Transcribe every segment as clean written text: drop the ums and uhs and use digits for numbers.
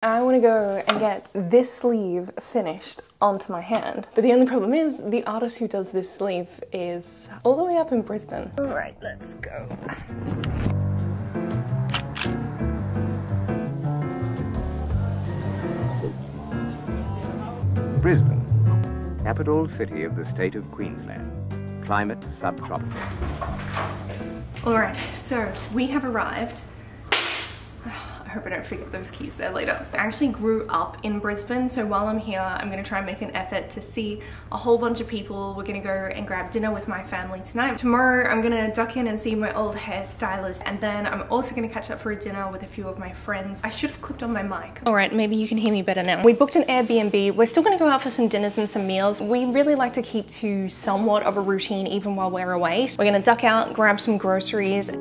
I want to go and get this sleeve finished onto my hand. But the only problem is the artist who does this sleeve is all the way up in Brisbane. All right, let's go. Brisbane, capital city of the state of Queensland. Climate subtropical. All right, so we have arrived. I hope I don't forget those keys there later. I actually grew up in Brisbane, so while I'm here, I'm gonna try and make an effort to see a whole bunch of people. We're gonna go and grab dinner with my family tonight. Tomorrow, I'm gonna duck in and see my old hairstylist, and then I'm also gonna catch up for a dinner with a few of my friends. I should have clipped on my mic. All right, maybe you can hear me better now. We booked an Airbnb. We're still gonna go out for some dinners and some meals. We really like to keep to somewhat of a routine even while we're away. So we're gonna duck out, grab some groceries.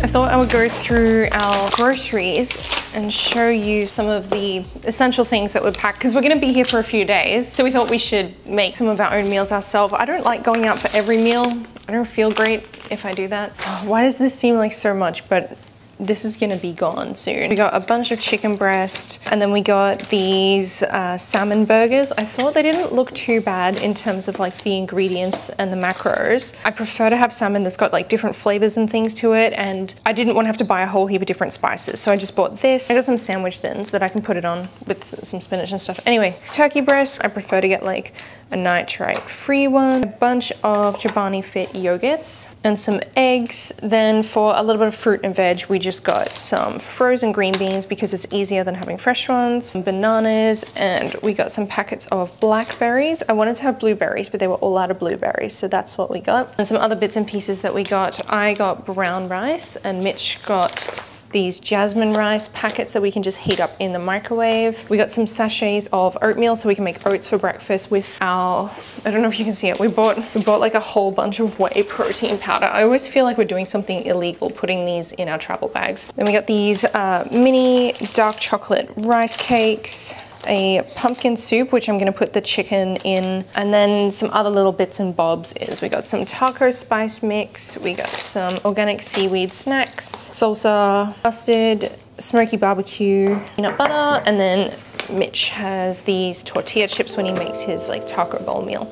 I thought I would go through our groceries and show you some of the essential things that we've packed because we're going to be here for a few days. So we thought we should make some of our own meals ourselves. I don't like going out for every meal. I don't feel great if I do that. Why does this seem like so much? But this is gonna be gone soon. We got a bunch of chicken breast, and then we got these salmon burgers. I thought they didn't look too bad in terms of like the ingredients and the macros. I prefer to have salmon that's got like different flavors and things to it, and I didn't want to have to buy a whole heap of different spices, so I just bought this. I got some sandwich thins that I can put it on with some spinach and stuff. Anyway, turkey breast, I prefer to get like a nitrate-free one, a bunch of Chobani Fit yogurts, and some eggs. Then for a little bit of fruit and veg, we just got some frozen green beans because it's easier than having fresh ones, some bananas, and we got some packets of blackberries. I wanted to have blueberries, but they were all out of blueberries, so that's what we got. And some other bits and pieces that we got. I got brown rice, and Mitch got these jasmine rice packets that we can just heat up in the microwave. We got some sachets of oatmeal so we can make oats for breakfast with our, I don't know if you can see it, we bought like a whole bunch of whey protein powder. I always feel like we're doing something illegal putting these in our travel bags. Then we got these mini dark chocolate rice cakes, a pumpkin soup, which I'm going to put the chicken in, and then some other little bits and bobs is we got some taco spice mix, we got some organic seaweed snacks, salsa, mustard, smoky barbecue, peanut butter, and then Mitch has these tortilla chips when he makes his like taco bowl meal.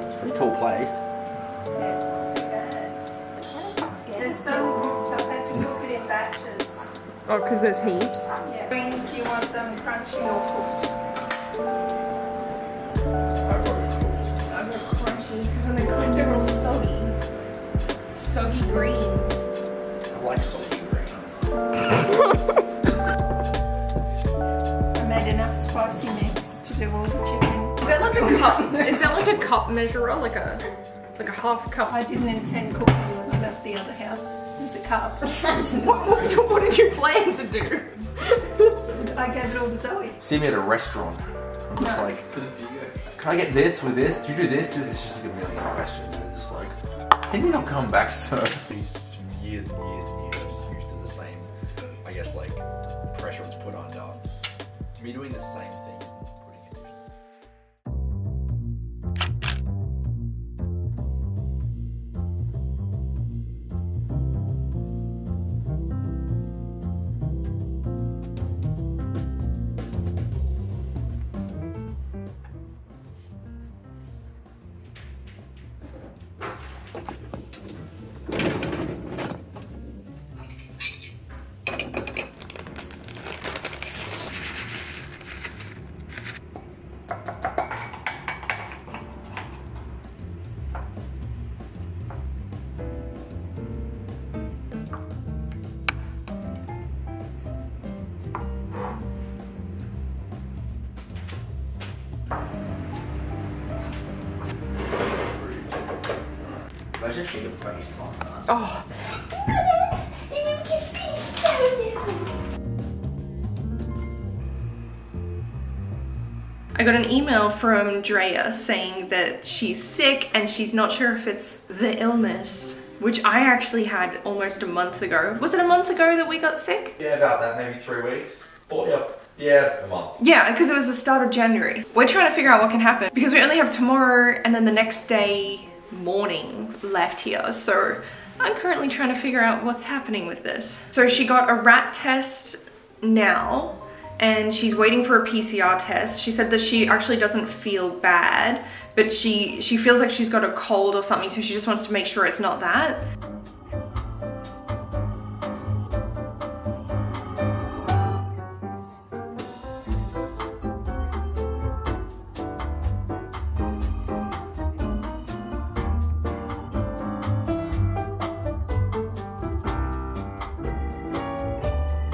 It's a pretty cool place. Oh, because there's heaps? Yeah. Greens, do you want them crunchy or cooked? I've already cooked. I got crunchy because when they're cooked they're all soggy. Soggy greens. I like salty greens. I made enough spicy mix to do all the chicken. Is that like a cup? Is that like a cup measurer? Like a half cup? I didn't intend cooking when I left the other house. There's a cup. What did you plan to do? I gave it all to Zoe. See me at a restaurant. I'm just like, can I get this with this? Do you do this? Do this? It's just like a million questions. And it's just like, can you not come back, sir? These years and years and years, I'm just used to the same, I guess, like, pressure was put under me doing the same thing. Putting it I just need a FaceTime. Oh. I got an email from Drea saying that she's sick and she's not sure if it's the illness, which I actually had almost a month ago. Was it a month ago that we got sick? Yeah, about that, maybe 3 weeks. Oh, yeah, a month. Yeah, because it was the start of January. We're trying to figure out what can happen because we only have tomorrow and then the next day morning left here. So I'm currently trying to figure out what's happening with this. So she got a rat test now and she's waiting for a PCR test. She said that she actually doesn't feel bad, but she feels like she's got a cold or something, so she just wants to make sure it's not that.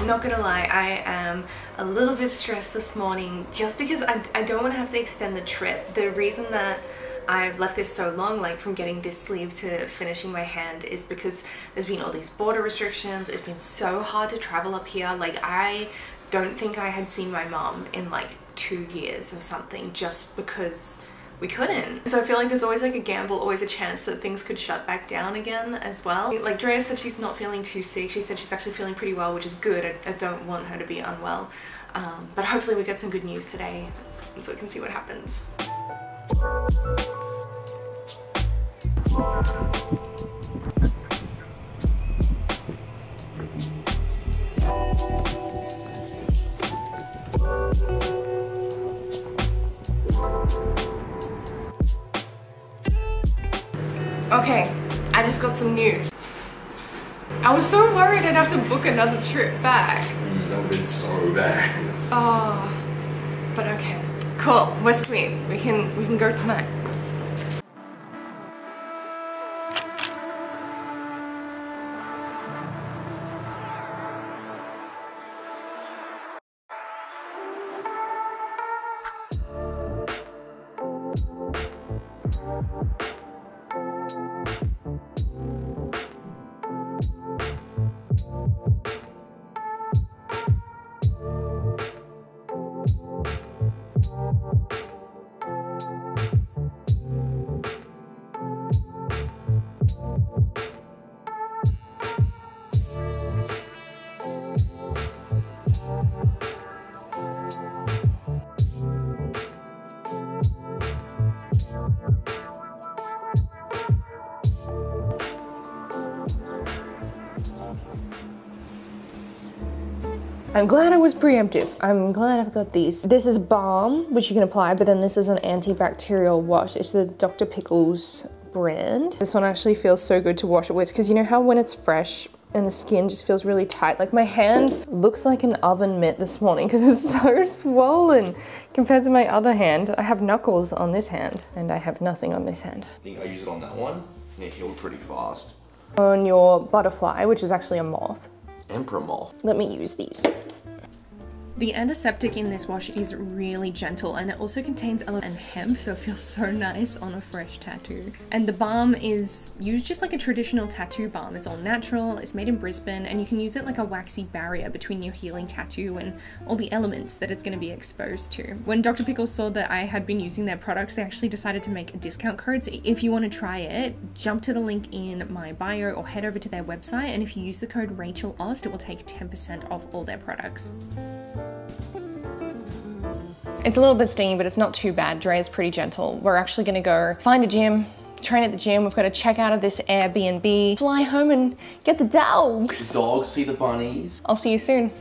Not gonna lie, I am a little bit stressed this morning just because I don't want to have to extend the trip. The reason that I've left this so long, like from getting this sleeve to finishing my hand, is because there's been all these border restrictions. It's been so hard to travel up here. Like, I don't think I had seen my mom in like 2 years or something just because we couldn't. So I feel like there's always like a gamble, always a chance that things could shut back down again as well. Like Drea said she's not feeling too sick. She said she's actually feeling pretty well, which is good. I don't want her to be unwell. But hopefully we get some good news today so we can see what happens. Okay, I just got some news. I was so worried I'd have to book another trip back. That would've been so bad. Oh, but okay, cool. We're sweet. We can go tonight. I'm glad I was preemptive. I'm glad I've got these. This is balm, which you can apply, but then this is an antibacterial wash. It's the Dr. Pickles brand. This one actually feels so good to wash it with, because you know how when it's fresh and the skin just feels really tight? Like my hand looks like an oven mitt this morning because it's so swollen compared to my other hand. I have knuckles on this hand and I have nothing on this hand. I think I use it on that one and it healed pretty fast. On your butterfly, which is actually a moth. Emperor moth. Let me use these. The antiseptic in this wash is really gentle and it also contains aloe and hemp, so it feels so nice on a fresh tattoo. And the balm is used just like a traditional tattoo balm. It's all natural, it's made in Brisbane, and you can use it like a waxy barrier between your healing tattoo and all the elements that it's going to be exposed to. When Dr. Pickles saw that I had been using their products, they actually decided to make a discount code. So if you want to try it, jump to the link in my bio or head over to their website, and if you use the code RachelAust, it will take 10% off all their products. It's a little bit stingy, but it's not too bad. Drea's pretty gentle. We're actually gonna go find a gym, train at the gym. We've got to check out of this Airbnb, fly home and get the dogs. The dogs, see the bunnies. I'll see you soon.